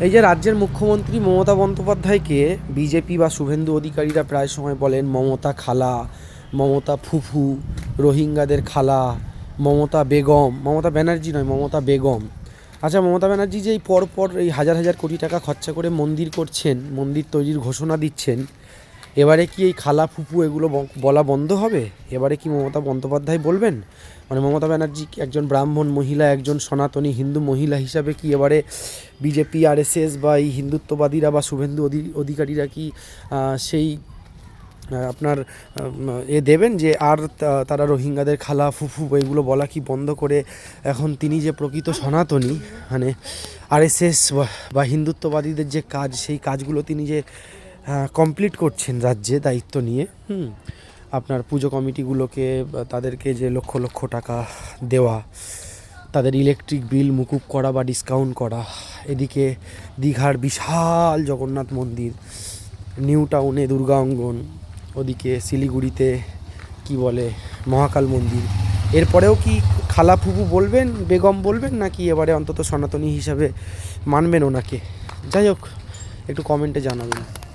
এই যে রাজ্যের মুখ্যমন্ত্রী মমতা বন্দ্যোপাধ্যায়কে বিজেপি বা শুভেন্দু অধিকারীরা প্রায় সময় বলেন মমতা খালা, মমতা ফুফু, রোহিঙ্গাদের খালা, মমতা বেগম, মমতা ব্যানার্জি নয় মমতা বেগম। আচ্ছা, মমতা ব্যানার্জি যে এই পরপর এই হাজার হাজার কোটি টাকা খরচা করে মন্দির করছেন, মন্দির তৈরির ঘোষণা দিচ্ছেন, এবারে কি এই খালা ফুফু এগুলো বলা বন্ধ হবে? এবারে কি মমতা বন্দ্যোপাধ্যায় বলবেন? মানে মমতা ব্যানার্জি একজন ব্রাহ্মণ মহিলা, একজন সনাতনী হিন্দু মহিলা হিসাবে কি এবারে বিজেপি আরএসএস বা এই হিন্দুত্ববাদীরা বা শুভেন্দু অধিকারীরা কি সেই আপনার দেবেন যে আর তারা রোহিঙ্গাদের খালা ফুফু এগুলো বলা কি বন্ধ করে এখন তিনি যে প্রকৃত সনাতনী, মানে আরএসএস বা হিন্দুত্ববাদীদের যে কাজ সেই কাজগুলো তিনি যে কমপ্লিট করছেন রাজ্যে দায়িত্ব নিয়ে, আপনার পুজো কমিটিগুলোকে তাদেরকে যে লক্ষ লক্ষ টাকা দেওয়া, তাদের ইলেকট্রিক বিল মুকুব করা বা ডিসকাউন্ট করা, এদিকে দীঘার বিশাল জগন্নাথ মন্দির, নিউ টাউনে দুর্গা অঙ্গন, ওদিকে শিলিগুড়িতে কি বলে মহাকাল মন্দির, এরপরেও কি খালা ফুফু বলবেন, বেগম বলবেন, নাকি এবারে অন্তত সনাতনী হিসাবে মানবেন ওনাকে? যাই হোক, একটু কমেন্টে জানাবেন।